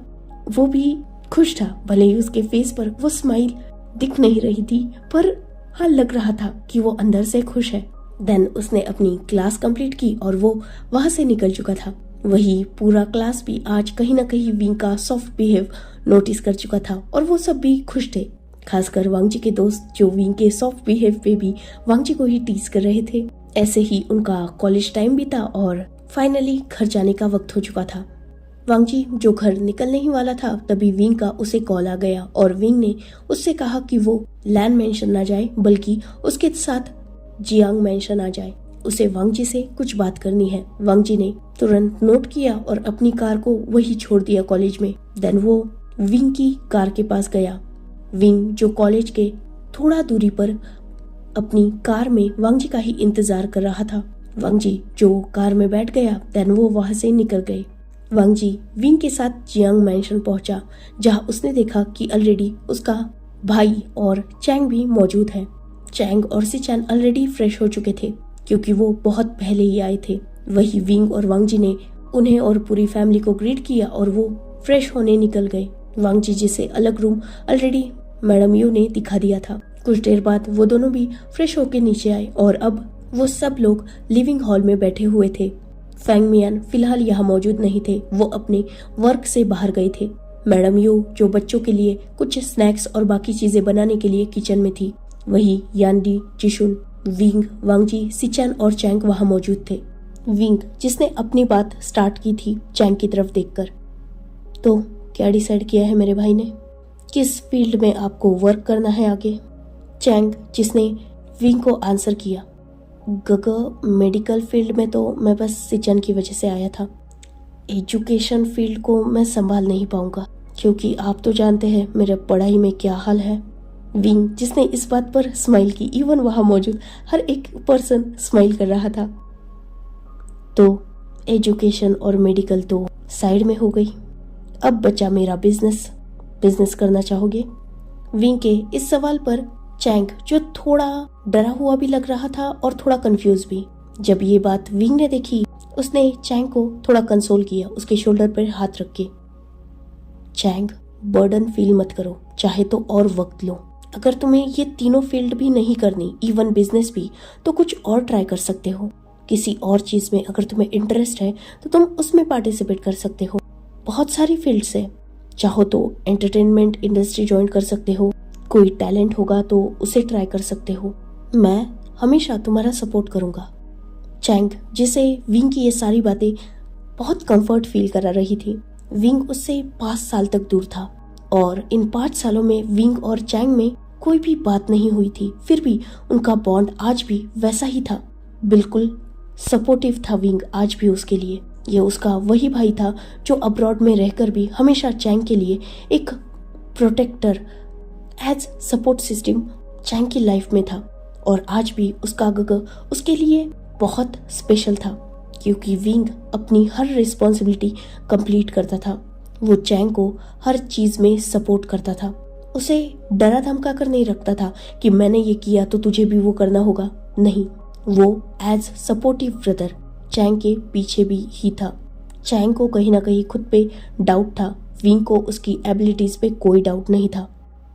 वो भी खुश था, भले ही उसके फेस पर वो स्माइल दिख नहीं रही थी, पर हाँ लग रहा था कि वो अंदर से खुश है। देन उसने अपनी क्लास कंप्लीट की और वो वहां से निकल चुका था। वही पूरा क्लास भी आज कहीं ना कहीं विंग का सॉफ्ट बिहेव नोटिस कर चुका था और वो सब भी खुश थे, खासकर वांगजी के दोस्त जो विंग के सॉफ्ट बिहेव पे भी वांगजी को ही टीज कर रहे थे। ऐसे ही उनका कॉलेज टाइम भी था और फाइनली घर जाने का वक्त हो चुका था। वांगजी जो घर निकलने ही वाला था तभी विंग का उसे कॉल आ गया और विंग ने उससे कहा कि वो लैंड मेंशन ना जाए बल्कि उसके साथ जियांग मेंशन आ जाए, उसे वांगजी से कुछ बात करनी है। वांगजी ने तुरंत नोट किया और अपनी कार को वही छोड़ दिया कॉलेज में। देन वो विंग की कार के पास गया। विंग जो कॉलेज के थोड़ा दूरी पर अपनी कार में वांगजी का ही इंतजार कर रहा था। वांगजी जो कार में बैठ गया देन वो वहां से निकल गए। वांगजी विंग के साथ जियांग मैंशन पहुंचा जहां उसने देखा कि ऑलरेडी उसका भाई और चैंग भी मौजूद है। चैंग और सिचैन ऑलरेडी फ्रेश हो चुके थे क्योंकि वो बहुत पहले ही आए थे। वही विंग और वांगजी ने उन्हें और पूरी फैमिली को ग्रीट किया और वो फ्रेश होने निकल गए। वांगजी जिसे अलग रूम ऑलरेडी मैडम यू ने दिखा दिया था। कुछ देर बाद वो दोनों भी फ्रेश होकर नीचे आए और अब वो सब लोग लिविंग हॉल में बैठे हुए थे। फैंग मियान फिलहाल यहाँ मौजूद नहीं थे, वो अपने वर्क से बाहर गए थे। मैडम यू जो बच्चों के लिए कुछ स्नैक्स और बाकी चीजें बनाने के लिए किचन में थी। वही यानडी, जिशुन, विंग, वांगजी, सिचैन और चैंग वहाँ मौजूद थे। विंग जिसने अपनी बात स्टार्ट की थी चैंग की तरफ देखकर, तो क्या डिसाइड किया है मेरे भाई ने, किस फील्ड में आपको वर्क करना है आगे? चैंग जिसने विंग को आंसर किया, मेडिकल फील्ड में तो मैं बस सिचन की वजह से आया था। एजुकेशन फील्ड को मैं संभाल नहीं पाऊंगा क्योंकि आप तो जानते हैं मेरे पढ़ाई में क्या हाल है। विंग जिसने इस बात पर स्माइल की, इवन वहां मौजूद हर एक पर्सन स्माइल कर रहा था। तो एजुकेशन और मेडिकल तो साइड में हो गई, अब बचा मेरा बिजनेस करना चाहोगे? विंग के इस सवाल पर चैंग जो थोड़ा डरा हुआ भी लग रहा था और थोड़ा कंफ्यूज भी। जब ये बात विंग ने देखी उसने चैंग को थोड़ा कंसोल किया, उसके शोल्डर पर हाथ रख के। चैंग बर्डन फील मत करो, चाहे तो और वक्त लो। अगर तुम्हें ये तीनों फील्ड भी नहीं करनी, इवन बिजनेस भी, तो कुछ और ट्राई कर सकते हो। किसी और चीज में अगर तुम्हें इंटरेस्ट है तो तुम उसमें पार्टिसिपेट कर सकते हो। बहुत सारी फील्ड्स है, चाहो तो एंटरटेनमेंट इंडस्ट्री ज्वाइन कर सकते हो, कोई टैलेंट होगा तो उसे ट्राई कर सकते हो। मैं हमेशा तुम्हारा सपोर्ट करूंगा। चैंग जिसे विंग की ये सारी बातें बहुत कंफर्ट फील करा रही थी। विंग उससे 5 साल तक दूर था और इन 5 सालों में विंग और चैंग में कोई भी बात नहीं हुई थी, फिर भी उनका बॉन्ड आज भी वैसा ही था। बिल्कुल सपोर्टिव था विंग आज भी उसके लिए। ये उसका वही भाई था जो अब्रॉड में रहकर भी हमेशा चैंग के लिए एक protector as support system Chang की लाइफ में था। और आज भी उसका गग उसके लिए बहुत स्पेशल था क्योंकि विंग अपनी हर रिस्पॉन्सिबिलिटी कंप्लीट करता था। वो चैंग को हर चीज में सपोर्ट करता था, उसे डरा धमका कर नहीं रखता था कि मैंने ये किया तो तुझे भी वो करना होगा। नहीं, वो एज सपोर्टिव ब्रदर चैंग के पीछे भी ही था। चैंग को कहीं ना कहीं खुद पे डाउट था, विंग को उसकी एबिलिटीज पे कोई डाउट नहीं था।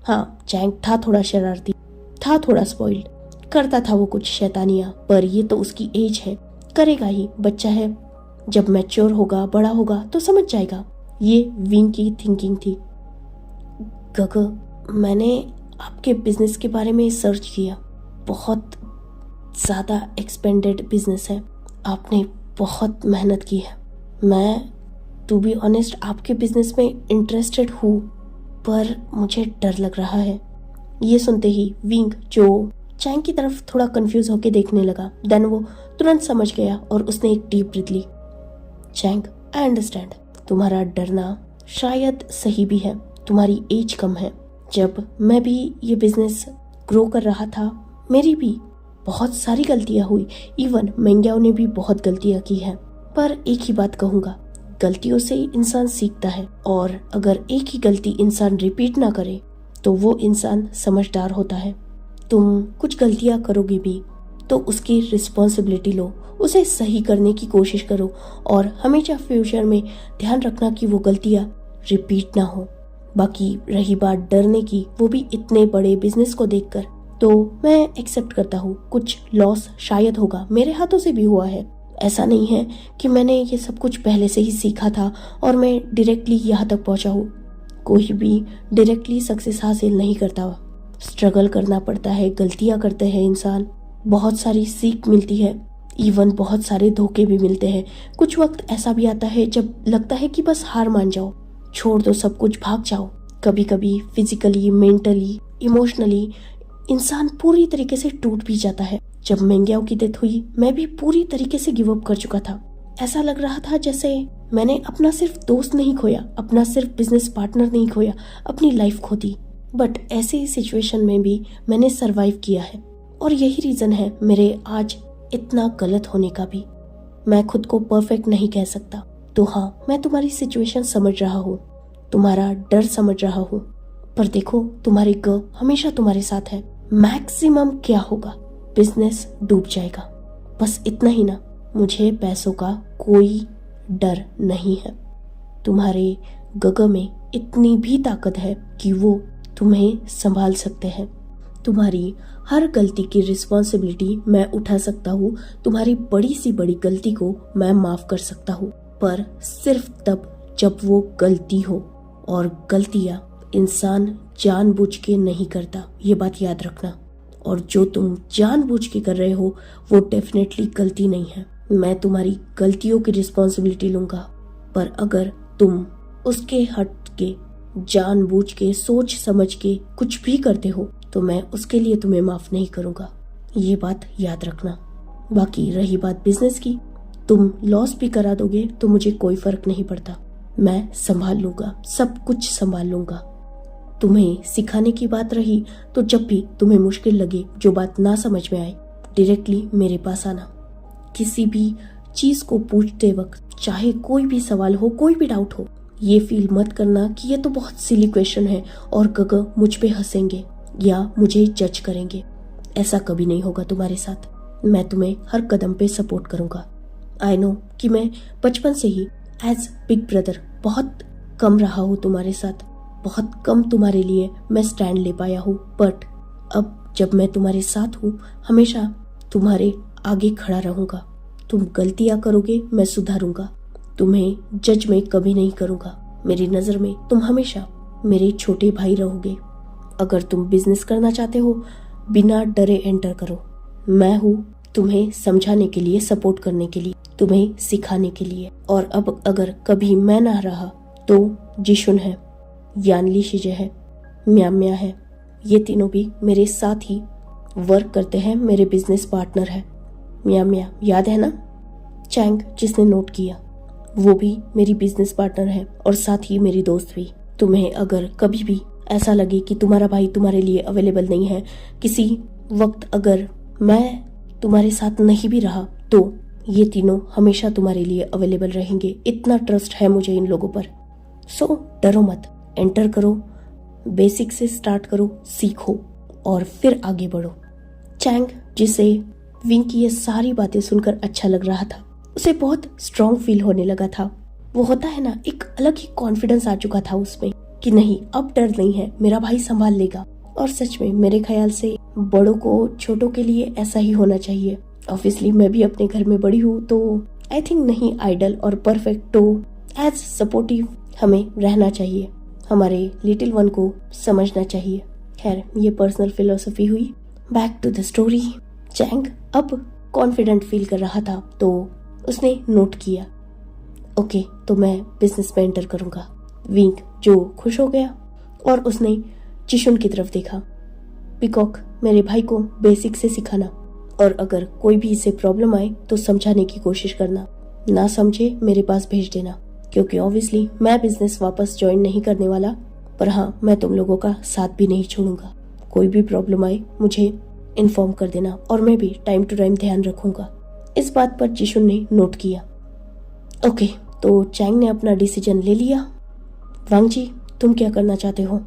हाँ, चैंग था थोड़ा शरारती, था थोड़ा स्पॉइल्ड, करता था वो कुछ शैतानियां, पर ये तो उसकी एज है, करेगा ही, बच्चा है। जब मैच्योर होगा, बड़ा होगा तो समझ जाएगा। ये विंग की थिंकिंग थी। गग, मैंने आपके बिजनेस के बारे में सर्च किया, बहुत ज़्यादा एक्सपेंडेड बिजनेस है, आपने बहुत मेहनत की है। मैं टू बी ऑनेस्ट आपके बिजनेस में इंटरेस्टेड हूँ, पर मुझे डर लग रहा है। ये सुनते ही विंग जो चैंग की तरफ थोड़ा कंफ्यूज होके देखने लगा, देन वो तुरंत समझ गया और उसने एक डीप ब्रीथ ली। चैंग, आई अंडरस्टैंड, तुम्हारा डरना शायद सही भी है, तुम्हारी एज कम है। जब मैं भी ये बिजनेस ग्रो कर रहा था मेरी भी बहुत सारी गलतियां हुई, इवन मेंग्याओ ने भी बहुत गलतियां की हैं। पर एक ही बात कहूंगा, गलतियों से ही इंसान सीखता है, और अगर एक ही गलती इंसान रिपीट ना करे तो वो इंसान समझदार होता है। तुम कुछ गलतियां करोगे भी तो उसकी रिस्पॉन्सिबिलिटी लो, उसे सही करने की कोशिश करो और हमेशा फ्यूचर में ध्यान रखना कि वो गलतियां रिपीट ना हो। बाकी रही बात डरने की, वो भी इतने बड़े बिजनेस को देखकर, तो मैं एक्सेप्ट करता हूँ कुछ लॉस शायद होगा, मेरे हाथों से भी हुआ है। ऐसा नहीं है कि मैंने ये सब कुछ पहले से ही सीखा था और मैं डायरेक्टली यहाँ तक पहुँचा हूँ। कोई भी डायरेक्टली सक्सेस हासिल नहीं करता, स्ट्रगल करना पड़ता है, गलतियाँ करते हैं इंसान, बहुत सारी सीख मिलती है, इवन बहुत सारे धोखे भी मिलते हैं। कुछ वक्त ऐसा भी आता है जब लगता है कि बस हार मान जाओ, छोड़ दो सब कुछ, भाग जाओ। कभी कभी फिजिकली, मेंटली, इमोशनली इंसान पूरी तरीके से टूट भी जाता है। जब मेंग्याओ की डेथ हुई, मैं भी पूरी तरीके से गिव अप कर चुका था। ऐसा लग रहा था जैसे मैंने अपना सिर्फ दोस्त नहीं खोया, अपना सिर्फ बिजनेस पार्टनर नहीं खोया, अपनी लाइफ खो दी। बट ऐसी सिचुएशन में भी मैंने सरवाइव किया है और यही रीजन है मेरे आज इतना गलत होने का भी। मैं खुद को परफेक्ट नहीं कह सकता, तो हाँ, मैं तुम्हारी सिचुएशन समझ रहा हूँ, तुम्हारा डर समझ रहा हूँ, पर देखो तुम्हारी गर्ल हमेशा तुम्हारे साथ है। मैक्सिमम क्या होगा, बिजनेस डूब जाएगा, बस इतना ही ना। मुझे पैसों का कोई डर नहीं है। तुम्हारे गग में इतनी भी ताकत है कि वो तुम्हें संभाल सकते हैं। तुम्हारी हर गलती की रिस्पॉन्सिबिलिटी मैं उठा सकता हूँ, तुम्हारी बड़ी सी बड़ी गलती को मैं माफ कर सकता हूँ, पर सिर्फ तब जब वो गलती हो, और गलतियाँ इंसान जानबूझ के नहीं करता, ये बात याद रखना। और जो तुम जानबूझ के कर रहे हो वो डेफिनेटली गलती नहीं है। मैं तुम्हारी गलतियों की रिस्पॉन्सिबिलिटी लूंगा, पर अगर तुम उसके हट के जानबूझ के सोच समझ के कुछ भी करते हो तो मैं उसके लिए तुम्हें माफ नहीं करूंगा, ये बात याद रखना। बाकी रही बात बिजनेस की, तुम लॉस भी करा दोगे तो मुझे कोई फर्क नहीं पड़ता, मैं संभाल लूंगा, सब कुछ संभाल लूंगा। तुम्हें सिखाने की बात रही तो जब भी तुम्हें मुश्किल लगे, जो बात ना समझ में आए, डायरेक्टली मेरे पास आना। किसी भी चीज को पूछते वक्त, चाहे कोई भी सवाल हो, कोई भी डाउट हो, ये फील मत करना कि ये तो बहुत सिली क्वेश्चन है और गग मुझ पे हंसेंगे या मुझे जज करेंगे। ऐसा कभी नहीं होगा तुम्हारे साथ। मैं तुम्हें हर कदम पे सपोर्ट करूंगा। आई नो कि मैं बचपन से ही एज बिग ब्रदर बहुत कम रहा हूँ तुम्हारे साथ, बहुत कम तुम्हारे लिए मैं स्टैंड ले पाया हूँ, बट अब जब मैं तुम्हारे साथ हूँ हमेशा तुम्हारे आगे खड़ा रहूंगा। तुम गलतियां करोगे, मैं सुधारूंगा, तुम्हें जज में कभी नहीं करूंगा। मेरी नजर में तुम हमेशा मेरे छोटे भाई रहोगे। अगर तुम बिजनेस करना चाहते हो, बिना डरे एंटर करो। मैं हूँ तुम्हें समझाने के लिए, सपोर्ट करने के लिए, तुम्हें सिखाने के लिए। और अब अगर कभी मैं ना रहा तो जिशुन है, यानली शिजे है, म्याम्या है, ये तीनों भी मेरे साथ ही वर्क करते हैं, मेरे बिजनेस पार्टनर है। म्याम्या याद है ना, चैंग जिसने नोट किया, वो भी मेरी बिजनेस पार्टनर है और साथ ही मेरी दोस्त भी। तुम्हें अगर कभी भी ऐसा लगे कि तुम्हारा भाई तुम्हारे लिए अवेलेबल नहीं है, किसी वक्त अगर मैं तुम्हारे साथ नहीं भी रहा, तो ये तीनों हमेशा तुम्हारे लिए अवेलेबल रहेंगे। इतना ट्रस्ट है मुझे इन लोगों पर। सो डरो मत, एंटर करो, बेसिक से स्टार्ट करो, सीखो और फिर आगे बढ़ो। चैंग, जिसे विंग की ये सारी बातें सुनकर अच्छा लग रहा था, उसे बहुत स्ट्रॉन्ग फील होने लगा था। वो होता है ना, एक अलग ही कॉन्फिडेंस आ चुका था उसमें कि नहीं, अब डर नहीं है, मेरा भाई संभाल लेगा। और सच में मेरे ख्याल से बड़ों को छोटों के लिए ऐसा ही होना चाहिए। ऑब्वियसली मैं भी अपने घर में बड़ी हूँ, तो आई थिंक नहीं आइडल और परफेक्ट, तो एज सपोर्टिव हमें रहना चाहिए, हमारे लिटिल वन को समझना चाहिए। खैर, ये पर्सनल फिलोसफी हुई। Back to the story. Chang अब कॉन्फिडेंट फील कर रहा था, तो उसने नोट किया, ओके तो मैं बिजनेस में एंटर करूंगा। विंग जो खुश हो गया और उसने जिशुन की तरफ देखा। पीकॉक, मेरे भाई को बेसिक से सिखाना, और अगर कोई भी इसे प्रॉब्लम आए तो समझाने की कोशिश करना, ना समझे मेरे पास भेज देना, क्योंकि ऑब्वियसली मैं बिजनेस वापस ज्वाइन नहीं करने वाला, पर हाँ, मैं तुम लोगों का साथ भी नहीं छोड़ूंगा। कोई भी प्रॉब्लम आए मुझे इन्फॉर्म कर देना और मैं भी टाइम टू टाइम ध्यान रखूंगा। इस बात पर जिशुन ने नोट किया। ओके, तो चैंग ने अपना डिसीजन ले लिया। वांग जी, तुम क्या करना चाहते हो?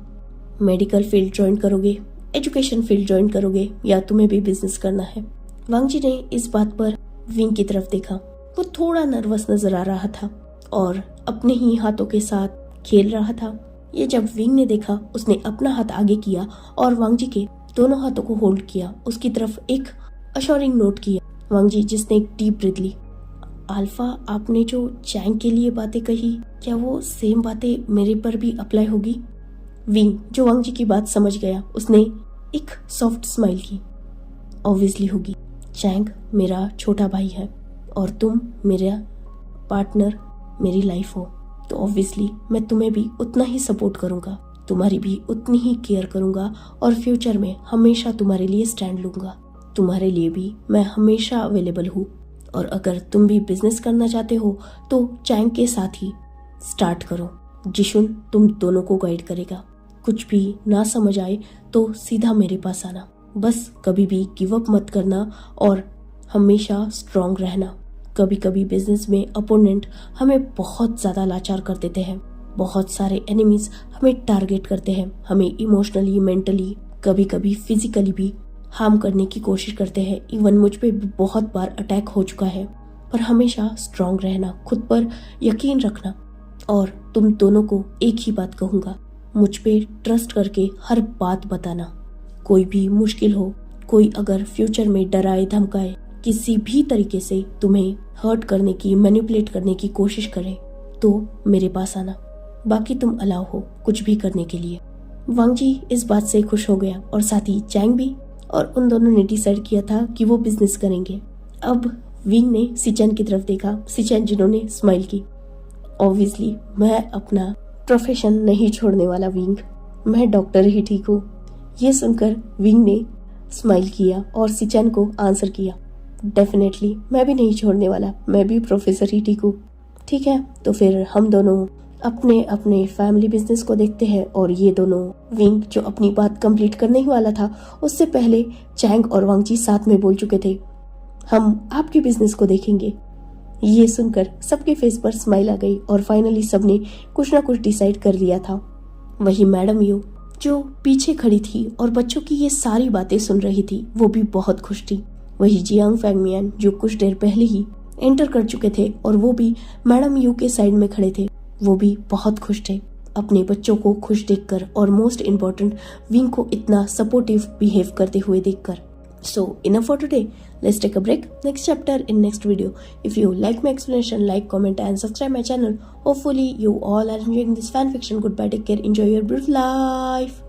मेडिकल फील्ड ज्वाइन करोगे, एजुकेशन फील्ड ज्वाइन करोगे, या तुम्हें भी बिजनेस करना है? वांग जी ने इस बात पर विंग की तरफ देखा। वो थोड़ा नर्वस नजर आ रहा था और अपने ही हाथों के साथ खेल रहा था। ये जब विंग ने देखा, उसने अपना हाथ आगे किया और वांग जी के दोनों हाथों को होल्ड किया, उसकी तरफ एक अश्योरिंग नोट किया। वांग जी जिसने एक डीप ब्रीथ ली। अल्फा, आपने जो चैंग के लिए बातें कही, क्या वो सेम बातें मेरे पर भी अप्लाई होगी? विंग जो वांग जी की बात समझ गया, उसने एक सॉफ्ट स्माइल की। ऑब्वियसली होगी। चैंग मेरा छोटा भाई है और तुम मेरा पार्टनर, मेरी लाइफ हो, तो ऑब्वियसली मैं तुम्हें भी उतना ही सपोर्ट करूंगा, तुम्हारी भी उतनी ही केयर करूंगा और फ्यूचर में हमेशा तुम्हारे लिए स्टैंड लूंगा। तुम्हारे लिए भी मैं हमेशा अवेलेबल हूँ। और अगर तुम भी बिजनेस करना चाहते हो तो चैंग के साथ ही स्टार्ट करो। जिशुन तुम दोनों को गाइड करेगा। कुछ भी ना समझ आए तो सीधा मेरे पास आना। बस कभी भी गिव अप मत करना और हमेशा स्ट्रांग रहना। कभी कभी बिजनेस में अपोनेंट हमें बहुत ज्यादा लाचार कर देते हैं। बहुत सारे एनिमीज हमें टारगेट करते हैं, हमें इमोशनली, मेंटली, कभी कभी फिजिकली भी हार्म करने की कोशिश करते हैं। इवन मुझ पे भी बहुत बार अटैक हो चुका है। पर हमेशा स्ट्रांग रहना, खुद पर यकीन रखना। और तुम दोनों को एक ही बात कहूंगा, मुझ पे ट्रस्ट करके हर बात बताना। कोई भी मुश्किल हो, कोई अगर फ्यूचर में डराए धमकाए, किसी भी तरीके से तुम्हें हर्ट करने की, मैनिपुलेट करने की कोशिश करे, तो मेरे पास आना। बाकी तुम अलाउ हो कुछ भी करने के लिए। वांग जी इस बात से खुश हो गया और साथ ही चैंग भी। और उन दोनों ने डिसाइड किया था कि वो बिजनेस करेंगे। अब विंग ने सिचन की तरफ देखा, सिचन जिन्होंने स्माइल की। ऑब्वियसली मैं अपना प्रोफेशन नहीं छोड़ने वाला विंग, मैं डॉक्टर ही ठीक हूँ। ये सुनकर विंग ने स्माइल किया और सिचन को आंसर किया, डेफिनेटली मैं भी नहीं छोड़ने वाला, मैं भी प्रोफेसर ही ठीक हूँ। ठीक है, तो फिर हम दोनों अपने अपने फैमिली बिजनेस को देखते हैं। और ये दोनों, विंग जो अपनी बात कंप्लीट करने ही वाला था, उससे पहले चैंग और वांग जी साथ में बोल चुके थे, हम आपके बिजनेस को देखेंगे। ये सुनकर सबके फेस पर स्माइल आ गई और फाइनली सबने कुछ ना कुछ डिसाइड कर लिया था। वही मैडम यू जो पीछे खड़ी थी और बच्चों की ये सारी बातें सुन रही थी, वो भी बहुत खुश थी। वही जियांग फैंगमियान जो कुछ देर पहले ही एंटर कर चुके थे और वो भी मैडम यू के साइड में खड़े थे, वो भी बहुत खुश थे अपने बच्चों को खुश देखकर और मोस्ट इम्पोर्टेंट विंग को इतना सपोर्टिव बिहेव करते हुए देखकर। So enough for today. Let's take a break. Next chapter in next video. If you like my explanation, like, comment and subscribe my channel. Hopefully you all are enjoying this fan fiction. Goodbye, take care, enjoy your beautiful life.